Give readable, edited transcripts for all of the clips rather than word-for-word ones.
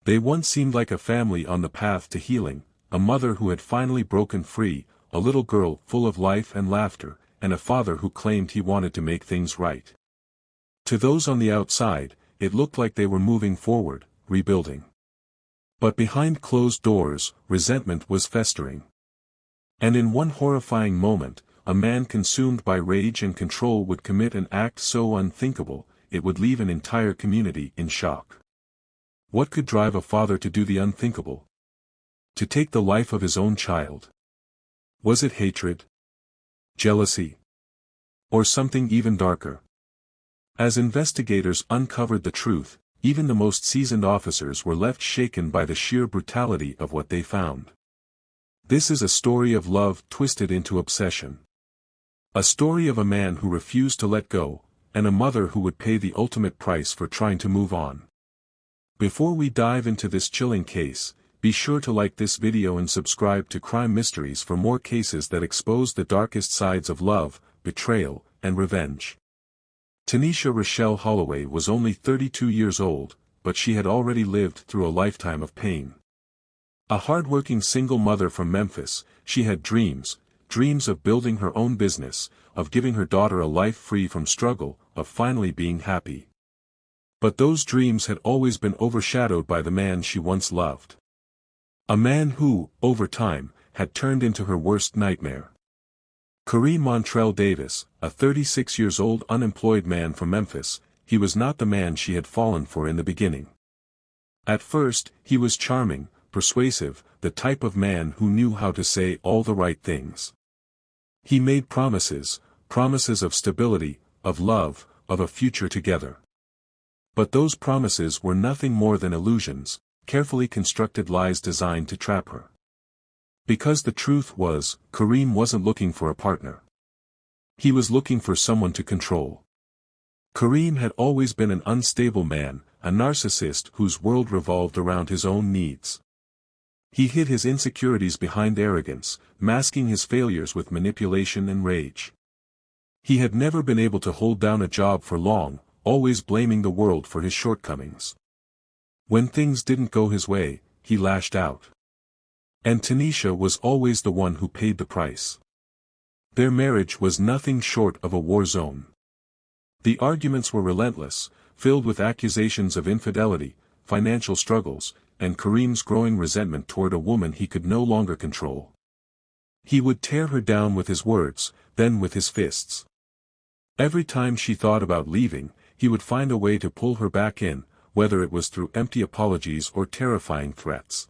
They once seemed like a family on the path to healing, a mother who had finally broken free, a little girl full of life and laughter, and a father who claimed he wanted to make things right. To those on the outside, it looked like they were moving forward, rebuilding. But behind closed doors, resentment was festering. And in one horrifying moment, a man consumed by rage and control would commit an act so unthinkable, it would leave an entire community in shock. What could drive a father to do the unthinkable? To take the life of his own child? Was it hatred? Jealousy? Or something even darker? As investigators uncovered the truth, even the most seasoned officers were left shaken by the sheer brutality of what they found. This is a story of love twisted into obsession. A story of a man who refused to let go, and a mother who would pay the ultimate price for trying to move on. Before we dive into this chilling case, be sure to like this video and subscribe to Crime Mysteries for more cases that expose the darkest sides of love, betrayal, and revenge. Taniesha Rochelle Holloway was only 32 years old, but she had already lived through a lifetime of pain. A hard-working single mother from Memphis, she had dreams of building her own business, of giving her daughter a life free from struggle, of finally being happy. But those dreams had always been overshadowed by the man she once loved. A man who, over time, had turned into her worst nightmare. Zyariah Davis, a 36-year-old unemployed man from Memphis, he was not the man she had fallen for in the beginning. At first, he was charming, persuasive, the type of man who knew how to say all the right things. He made promises of stability, of love, of a future together. But those promises were nothing more than illusions, carefully constructed lies designed to trap her. Because the truth was, Kareem wasn't looking for a partner. He was looking for someone to control. Kareem had always been an unstable man, a narcissist whose world revolved around his own needs. He hid his insecurities behind arrogance, masking his failures with manipulation and rage. He had never been able to hold down a job for long, always blaming the world for his shortcomings. When things didn't go his way, he lashed out. And Taniesha was always the one who paid the price. Their marriage was nothing short of a war zone. The arguments were relentless, filled with accusations of infidelity, financial struggles, and Kareem's growing resentment toward a woman he could no longer control. He would tear her down with his words, then with his fists. Every time she thought about leaving, he would find a way to pull her back in, whether it was through empty apologies or terrifying threats.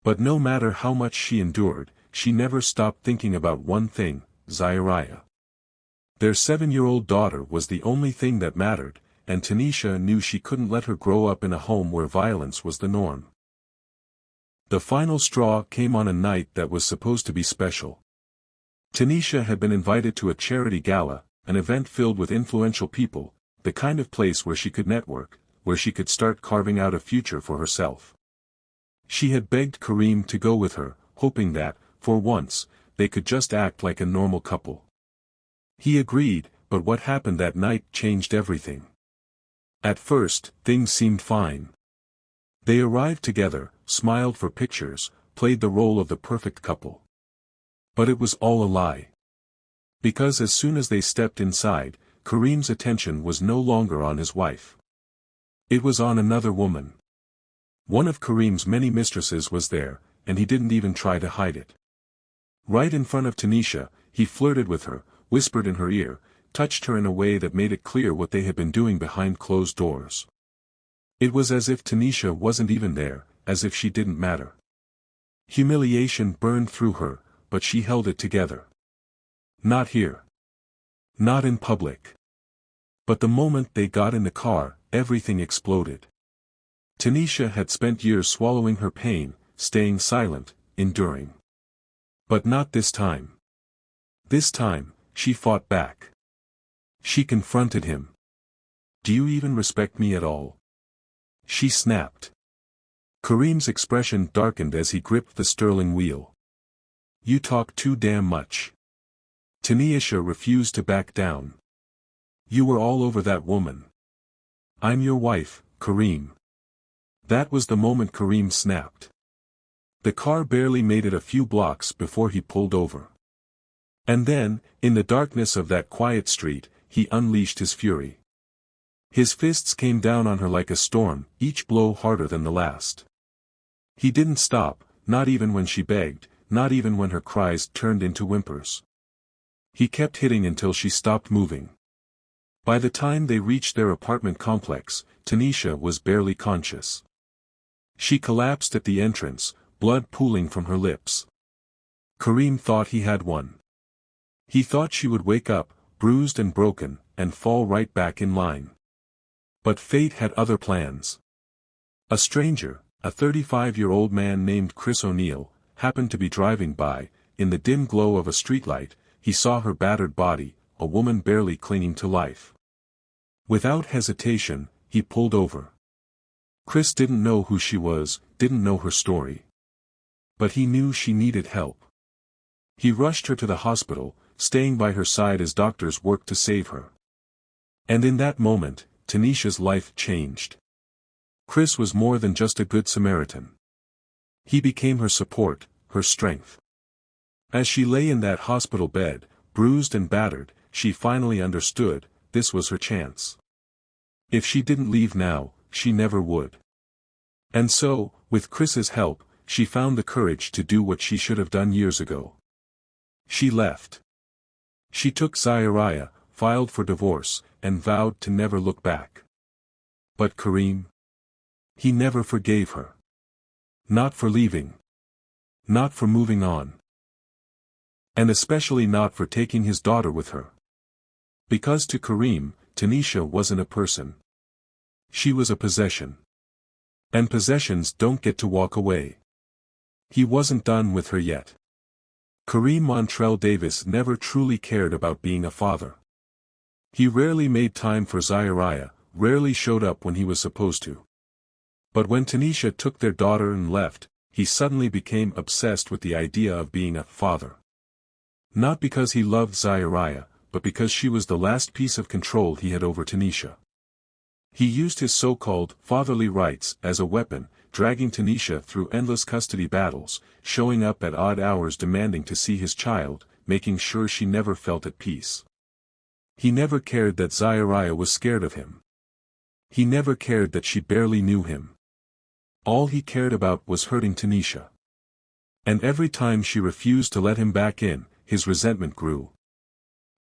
But no matter how much she endured, she never stopped thinking about one thing, Zyariah. Their 7-year-old daughter was the only thing that mattered, and Taniesha knew she couldn't let her grow up in a home where violence was the norm. The final straw came on a night that was supposed to be special. Taniesha had been invited to a charity gala, an event filled with influential people, the kind of place where she could network, where she could start carving out a future for herself. She had begged Kareem to go with her, hoping that, for once, they could just act like a normal couple. He agreed, but what happened that night changed everything. At first, things seemed fine. They arrived together, smiled for pictures, played the role of the perfect couple. But it was all a lie. Because as soon as they stepped inside, Kareem's attention was no longer on his wife. It was on another woman. One of Kareem's many mistresses was there, and he didn't even try to hide it. Right in front of Taniesha, he flirted with her, whispered in her ear, touched her in a way that made it clear what they had been doing behind closed doors. It was as if Taniesha wasn't even there, as if she didn't matter. Humiliation burned through her, but she held it together. Not here. Not in public. But the moment they got in the car, everything exploded. Taniesha had spent years swallowing her pain, staying silent, enduring. But not this time. This time, she fought back. She confronted him. "Do you even respect me at all?" She snapped. Kareem's expression darkened as he gripped the steering wheel. "You talk too damn much." Taniesha refused to back down. "You were all over that woman." "I'm your wife, Kareem." That was the moment Kareem snapped. The car barely made it a few blocks before he pulled over. And then, in the darkness of that quiet street, he unleashed his fury. His fists came down on her like a storm, each blow harder than the last. He didn't stop, not even when she begged, not even when her cries turned into whimpers. He kept hitting until she stopped moving. By the time they reached their apartment complex, Taniesha was barely conscious. She collapsed at the entrance, blood pooling from her lips. Kareem thought he had won. He thought she would wake up, bruised and broken, and fall right back in line. But fate had other plans. A stranger, a 35-year-old man named Chris O'Neill, happened to be driving by. In the dim glow of a streetlight, he saw her battered body, a woman barely clinging to life. Without hesitation, he pulled over. Chris didn't know who she was, didn't know her story. But he knew she needed help. He rushed her to the hospital, staying by her side as doctors worked to save her. And in that moment, Taniesha's life changed. Chris was more than just a good Samaritan. He became her support, her strength. As she lay in that hospital bed, bruised and battered, she finally understood, this was her chance. If she didn't leave now, she never would. And so, with Chris's help, she found the courage to do what she should have done years ago. She left. She took Zyariah, filed for divorce, and vowed to never look back. But Kareem? He never forgave her. Not for leaving. Not for moving on. And especially not for taking his daughter with her. Because to Kareem, Taniesha wasn't a person. She was a possession. And possessions don't get to walk away. He wasn't done with her yet. Kareem Montrell Davis never truly cared about being a father. He rarely made time for Zyariah, rarely showed up when he was supposed to. But when Taniesha took their daughter and left, he suddenly became obsessed with the idea of being a father. Not because he loved Zyariah, but because she was the last piece of control he had over Taniesha. He used his so-called fatherly rights as a weapon, dragging Taniesha through endless custody battles, showing up at odd hours demanding to see his child, making sure she never felt at peace. He never cared that Zyariah was scared of him. He never cared that she barely knew him. All he cared about was hurting Taniesha. And every time she refused to let him back in, his resentment grew.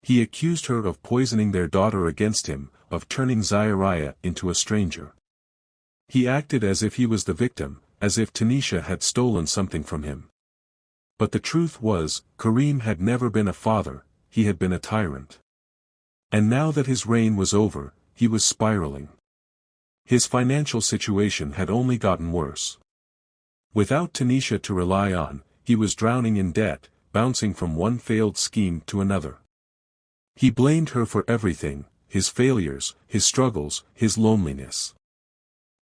He accused her of poisoning their daughter against him, of turning Zyariah into a stranger. He acted as if he was the victim, as if Taniesha had stolen something from him. But the truth was, Kareem had never been a father, he had been a tyrant. And now that his reign was over, he was spiraling. His financial situation had only gotten worse. Without Taniesha to rely on, he was drowning in debt, bouncing from one failed scheme to another. He blamed her for everything, his failures, his struggles, his loneliness.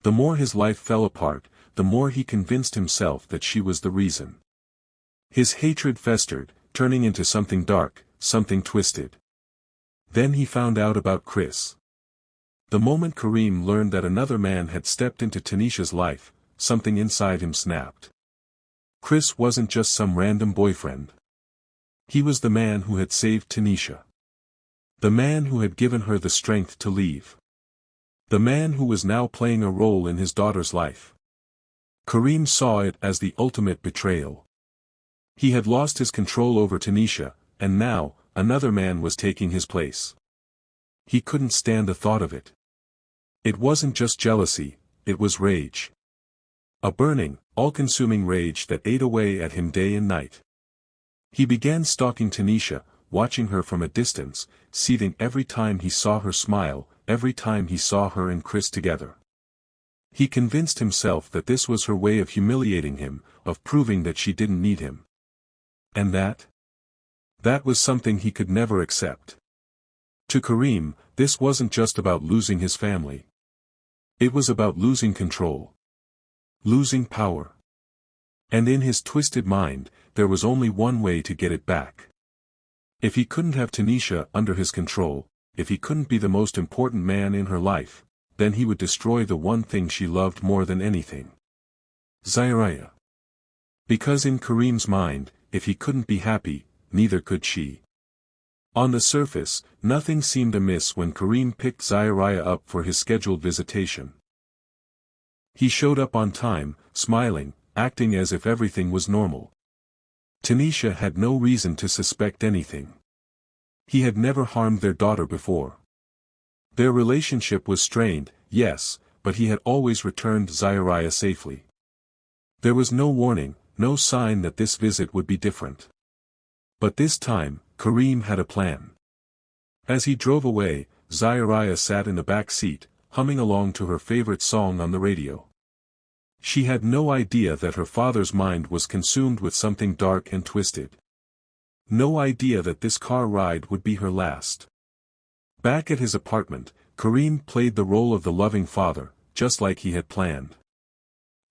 The more his life fell apart, the more he convinced himself that she was the reason. His hatred festered, turning into something dark, something twisted. Then he found out about Chris. The moment Kareem learned that another man had stepped into Taniesha's life, something inside him snapped. Chris wasn't just some random boyfriend. He was the man who had saved Taniesha. The man who had given her the strength to leave. The man who was now playing a role in his daughter's life. Kareem saw it as the ultimate betrayal. He had lost his control over Taniesha, and now, another man was taking his place. He couldn't stand the thought of it. It wasn't just jealousy, it was rage. A burning, all-consuming rage that ate away at him day and night. He began stalking Taniesha, watching her from a distance, seething every time he saw her smile, every time he saw her and Chris together. He convinced himself that this was her way of humiliating him, of proving that she didn't need him. And that? That was something he could never accept. To Kareem, this wasn't just about losing his family. It was about losing control. Losing power. And in his twisted mind, there was only one way to get it back. If he couldn't have Taniesha under his control, if he couldn't be the most important man in her life, then he would destroy the one thing she loved more than anything. Zyariah. Because in Kareem's mind, if he couldn't be happy, neither could she. On the surface, nothing seemed amiss when Kareem picked Zyariah up for his scheduled visitation. He showed up on time, smiling, acting as if everything was normal. Taniesha had no reason to suspect anything. He had never harmed their daughter before. Their relationship was strained, yes, but he had always returned Zyariah safely. There was no warning, no sign that this visit would be different. But this time, Kareem had a plan. As he drove away, Zyariah sat in the back seat, humming along to her favorite song on the radio. She had no idea that her father's mind was consumed with something dark and twisted. No idea that this car ride would be her last. Back at his apartment, Kareem played the role of the loving father, just like he had planned.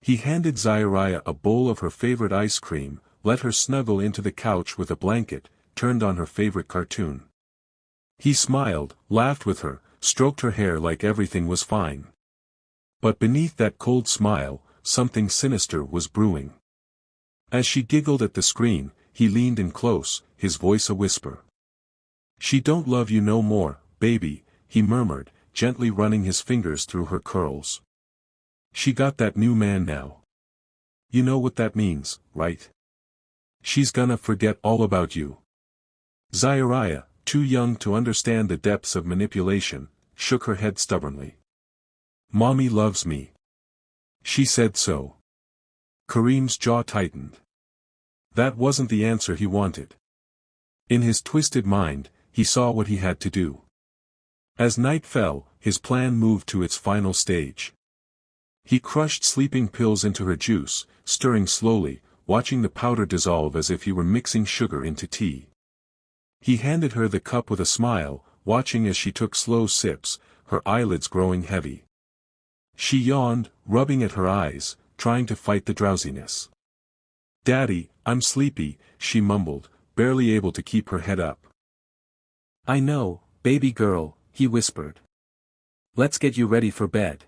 He handed Zyariah a bowl of her favorite ice cream, let her snuggle into the couch with a blanket, turned on her favorite cartoon. He smiled, laughed with her, stroked her hair like everything was fine. But beneath that cold smile, something sinister was brewing. As she giggled at the screen, he leaned in close, his voice a whisper. "She don't love you no more, baby," he murmured, gently running his fingers through her curls. "She got that new man now. You know what that means, right? She's gonna forget all about you." Zyariah, too young to understand the depths of manipulation, shook her head stubbornly. "Mommy loves me. She said so." Kareem's jaw tightened. That wasn't the answer he wanted. In his twisted mind, he saw what he had to do. As night fell, his plan moved to its final stage. He crushed sleeping pills into her juice, stirring slowly, watching the powder dissolve as if he were mixing sugar into tea. He handed her the cup with a smile, watching as she took slow sips, her eyelids growing heavy. She yawned, rubbing at her eyes, trying to fight the drowsiness. "Daddy, I'm sleepy," she mumbled, barely able to keep her head up. "I know, baby girl," he whispered. "Let's get you ready for bed."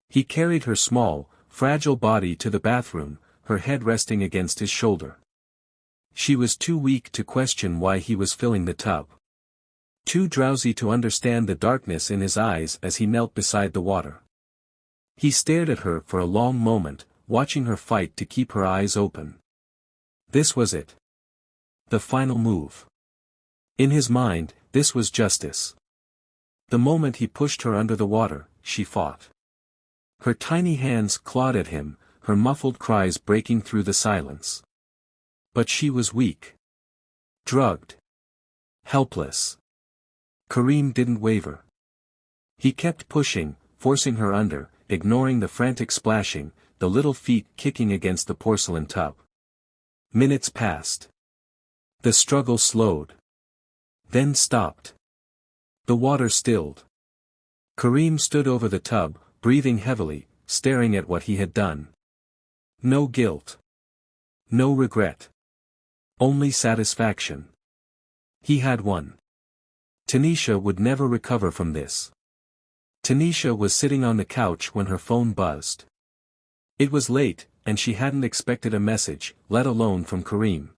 He carried her small, fragile body to the bathroom, her head resting against his shoulder. She was too weak to question why he was filling the tub. Too drowsy to understand the darkness in his eyes as he knelt beside the water. He stared at her for a long moment, watching her fight to keep her eyes open. This was it. The final move. In his mind, this was justice. The moment he pushed her under the water, she fought. Her tiny hands clawed at him, her muffled cries breaking through the silence. But she was weak. Drugged. Helpless. Kareem didn't waver. He kept pushing, forcing her under, ignoring the frantic splashing, the little feet kicking against the porcelain tub. Minutes passed. The struggle slowed. Then stopped. The water stilled. Kareem stood over the tub, breathing heavily, staring at what he had done. No guilt. No regret. Only satisfaction. He had won. Taniesha would never recover from this. Taniesha was sitting on the couch when her phone buzzed. It was late, and she hadn't expected a message, let alone from Kareem.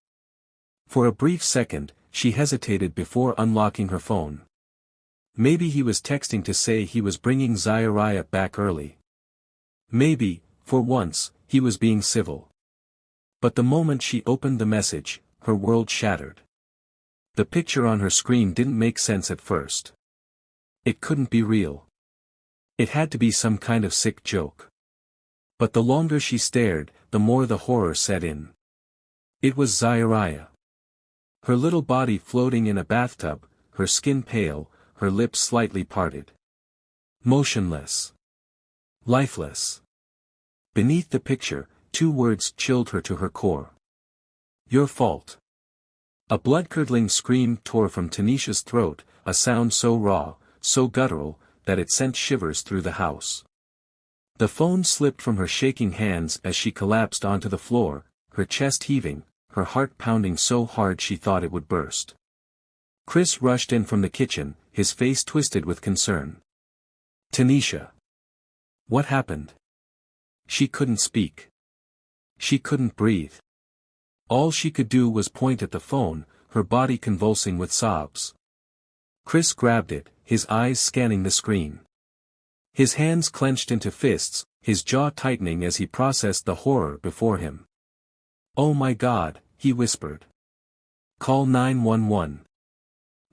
For a brief second, she hesitated before unlocking her phone. Maybe he was texting to say he was bringing Zyariah back early. Maybe, for once, he was being civil. But the moment she opened the message, her world shattered. The picture on her screen didn't make sense at first. It couldn't be real. It had to be some kind of sick joke. But the longer she stared, the more the horror set in. It was Zyariah. Her little body floating in a bathtub, her skin pale, her lips slightly parted. Motionless. Lifeless. Beneath the picture, two words chilled her to her core. "Your fault." A blood-curdling scream tore from Taniesha's throat, a sound so raw, so guttural, that it sent shivers through the house. The phone slipped from her shaking hands as she collapsed onto the floor, her chest heaving, her heart pounding so hard she thought it would burst. Chris rushed in from the kitchen, his face twisted with concern. Taniesha. What happened? She couldn't speak. She couldn't breathe. All she could do was point at the phone, her body convulsing with sobs. Chris grabbed it, his eyes scanning the screen. His hands clenched into fists, his jaw tightening as he processed the horror before him. "Oh my God," he whispered. "Call 911.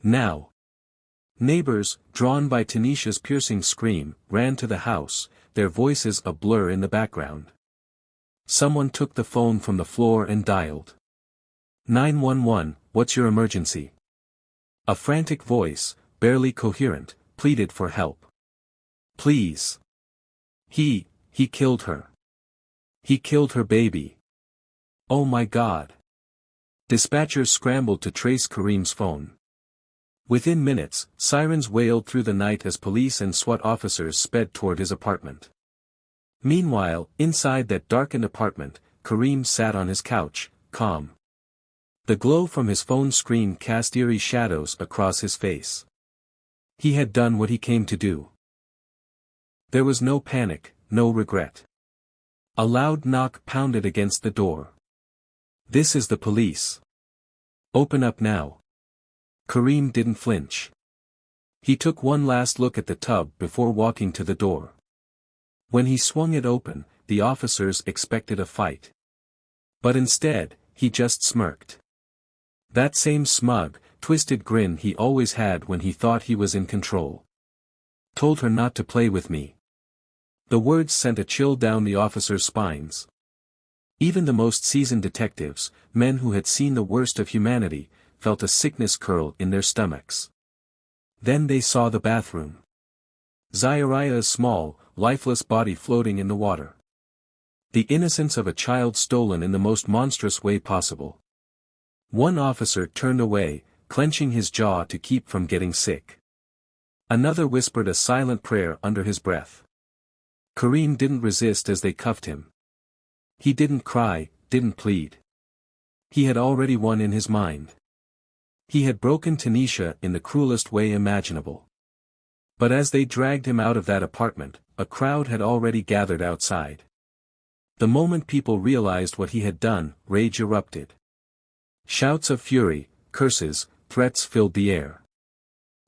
Now." Neighbors, drawn by Taniesha's piercing scream, ran to the house, their voices a blur in the background. Someone took the phone from the floor and dialed. 911, what's your emergency?" A frantic voice, barely coherent, pleaded for help. "Please. He killed her. He killed her baby. Oh my God." Dispatchers scrambled to trace Kareem's phone. Within minutes, sirens wailed through the night as police and SWAT officers sped toward his apartment. Meanwhile, inside that darkened apartment, Kareem sat on his couch, calm. The glow from his phone screen cast eerie shadows across his face. He had done what he came to do. There was no panic, no regret. A loud knock pounded against the door. "This is the police. Open up now." Kareem didn't flinch. He took one last look at the tub before walking to the door. When he swung it open, the officers expected a fight. But instead, he just smirked. That same smug, twisted grin he always had when he thought he was in control. "Told her not to play with me." The words sent a chill down the officers' spines. Even the most seasoned detectives, men who had seen the worst of humanity, felt a sickness curl in their stomachs. Then they saw the bathroom. Zyariah's small, lifeless body floating in the water. The innocence of a child stolen in the most monstrous way possible. One officer turned away, clenching his jaw to keep from getting sick. Another whispered a silent prayer under his breath. Kareem didn't resist as they cuffed him. He didn't cry, didn't plead. He had already won in his mind. He had broken Taniesha in the cruelest way imaginable. But as they dragged him out of that apartment, a crowd had already gathered outside. The moment people realized what he had done, rage erupted. Shouts of fury, curses, threats filled the air.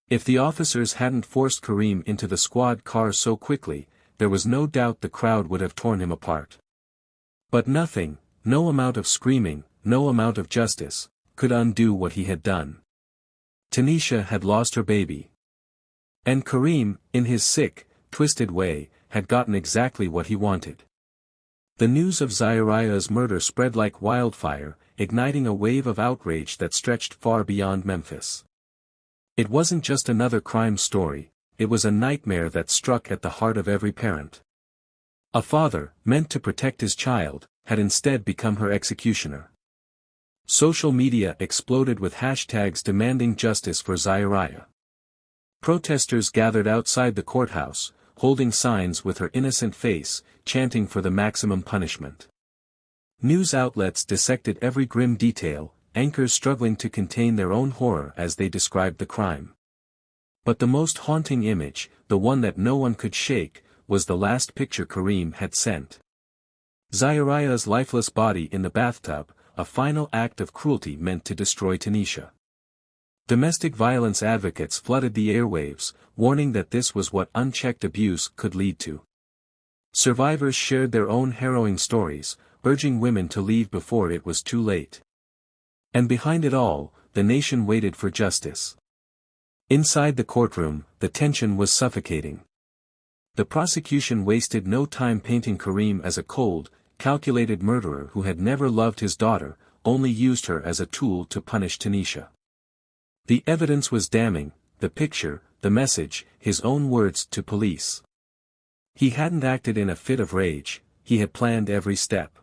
If the officers hadn't forced Kareem into the squad car so quickly, there was no doubt the crowd would have torn him apart. But nothing, no amount of screaming, no amount of justice, could undo what he had done. Taniesha had lost her baby. And Kareem, in his sick, twisted way, had gotten exactly what he wanted. The news of Zyariah's murder spread like wildfire, igniting a wave of outrage that stretched far beyond Memphis. It wasn't just another crime story, it was a nightmare that struck at the heart of every parent. A father, meant to protect his child, had instead become her executioner. Social media exploded with hashtags demanding justice for Zyariah. Protesters gathered outside the courthouse, holding signs with her innocent face, chanting for the maximum punishment. News outlets dissected every grim detail, anchors struggling to contain their own horror as they described the crime. But the most haunting image, the one that no one could shake, was the last picture Kareem had sent. Zyariah's lifeless body in the bathtub, a final act of cruelty meant to destroy Taniesha. Domestic violence advocates flooded the airwaves, warning that this was what unchecked abuse could lead to. Survivors shared their own harrowing stories, urging women to leave before it was too late. And behind it all, the nation waited for justice. Inside the courtroom, the tension was suffocating. The prosecution wasted no time painting Kareem as a cold, calculated murderer who had never loved his daughter, only used her as a tool to punish Taniesha. The evidence was damning, the picture, the message, his own words to police. He hadn't acted in a fit of rage, he had planned every step.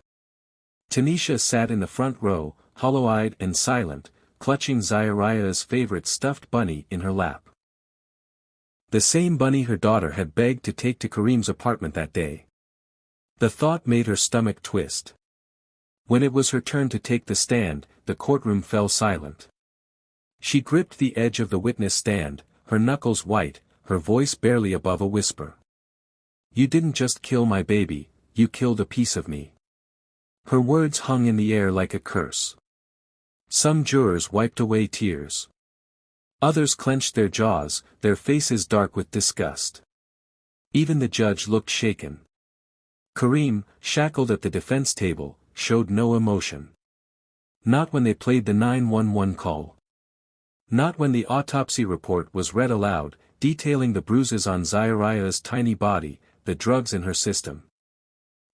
Taniesha sat in the front row, hollow-eyed and silent, clutching Zyariah's favorite stuffed bunny in her lap. The same bunny her daughter had begged to take to Kareem's apartment that day. The thought made her stomach twist. When it was her turn to take the stand, the courtroom fell silent. She gripped the edge of the witness stand, her knuckles white, her voice barely above a whisper. "You didn't just kill my baby, you killed a piece of me." Her words hung in the air like a curse. Some jurors wiped away tears. Others clenched their jaws, their faces dark with disgust. Even the judge looked shaken. Kareem, shackled at the defense table, showed no emotion. Not when they played the 911 call. Not when the autopsy report was read aloud, detailing the bruises on Zyariah's tiny body, the drugs in her system.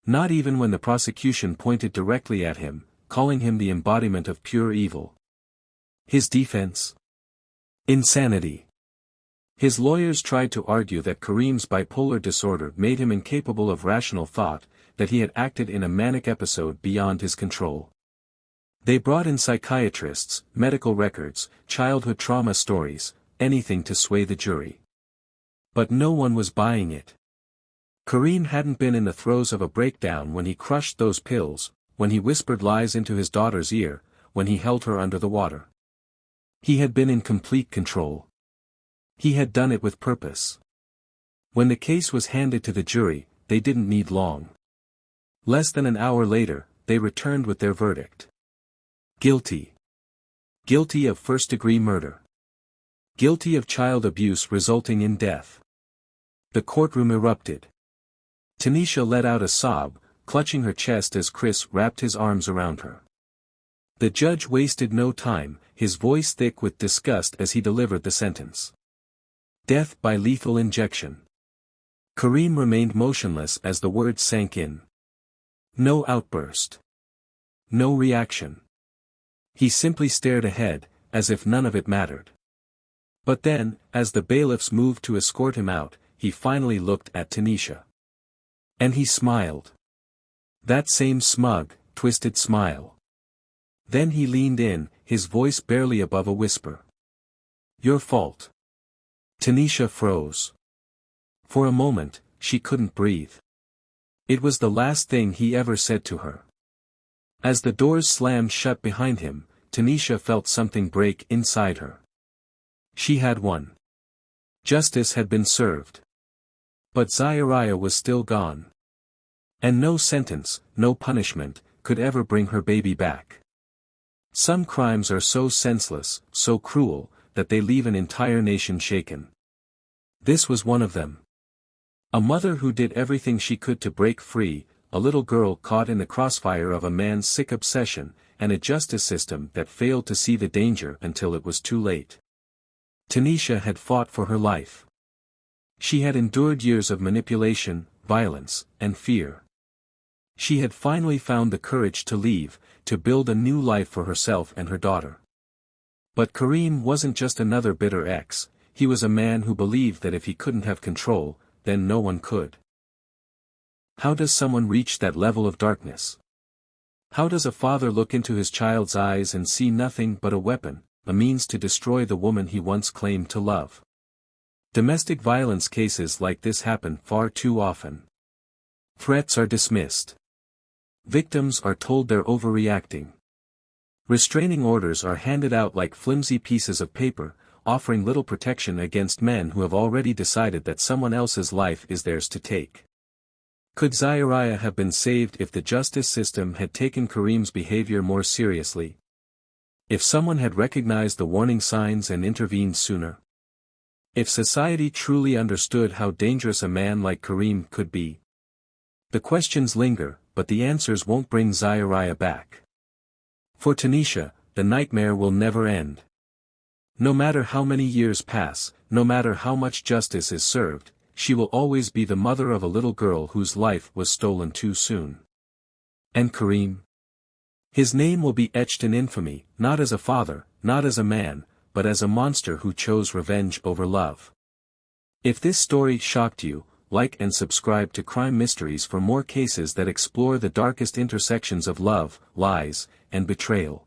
Not even when the prosecution pointed directly at him, calling him the embodiment of pure evil. His defense? Insanity. His lawyers tried to argue that Kareem's bipolar disorder made him incapable of rational thought, that he had acted in a manic episode beyond his control. They brought in psychiatrists, medical records, childhood trauma stories, anything to sway the jury. But no one was buying it. Kareem hadn't been in the throes of a breakdown when he crushed those pills, when he whispered lies into his daughter's ear, when he held her under the water. He had been in complete control. He had done it with purpose. When the case was handed to the jury, they didn't need long. Less than an hour later, they returned with their verdict. Guilty. Guilty of first-degree murder. Guilty of child abuse resulting in death. The courtroom erupted. Taniesha let out a sob, clutching her chest as Chris wrapped his arms around her. The judge wasted no time, his voice thick with disgust as he delivered the sentence. Death by lethal injection. Kareem remained motionless as the words sank in. No outburst. No reaction. He simply stared ahead, as if none of it mattered. But then, as the bailiffs moved to escort him out, he finally looked at Taniesha. And he smiled. That same smug, twisted smile. Then he leaned in, his voice barely above a whisper. Your fault. Taniesha froze. For a moment, she couldn't breathe. It was the last thing he ever said to her. As the doors slammed shut behind him, Taniesha felt something break inside her. She had won. Justice had been served. But Zyariah was still gone. And no sentence, no punishment, could ever bring her baby back. Some crimes are so senseless, so cruel, that they leave an entire nation shaken. This was one of them. A mother who did everything she could to break free, a little girl caught in the crossfire of a man's sick obsession, and a justice system that failed to see the danger until it was too late. Taniesha had fought for her life. She had endured years of manipulation, violence, and fear. She had finally found the courage to leave, to build a new life for herself and her daughter. But Kareem wasn't just another bitter ex, he was a man who believed that if he couldn't have control, then no one could. How does someone reach that level of darkness? How does a father look into his child's eyes and see nothing but a weapon, a means to destroy the woman he once claimed to love? Domestic violence cases like this happen far too often. Threats are dismissed. Victims are told they're overreacting. Restraining orders are handed out like flimsy pieces of paper, offering little protection against men who have already decided that someone else's life is theirs to take. Could Zyariah have been saved if the justice system had taken Kareem's behavior more seriously? If someone had recognized the warning signs and intervened sooner? If society truly understood how dangerous a man like Kareem could be? The questions linger, but the answers won't bring Zyariah back. For Taniesha, the nightmare will never end. No matter how many years pass, no matter how much justice is served, she will always be the mother of a little girl whose life was stolen too soon. And Kareem? His name will be etched in infamy, not as a father, not as a man, but as a monster who chose revenge over love. If this story shocked you, like and subscribe to Crime Mysteries for more cases that explore the darkest intersections of love, lies, and betrayal.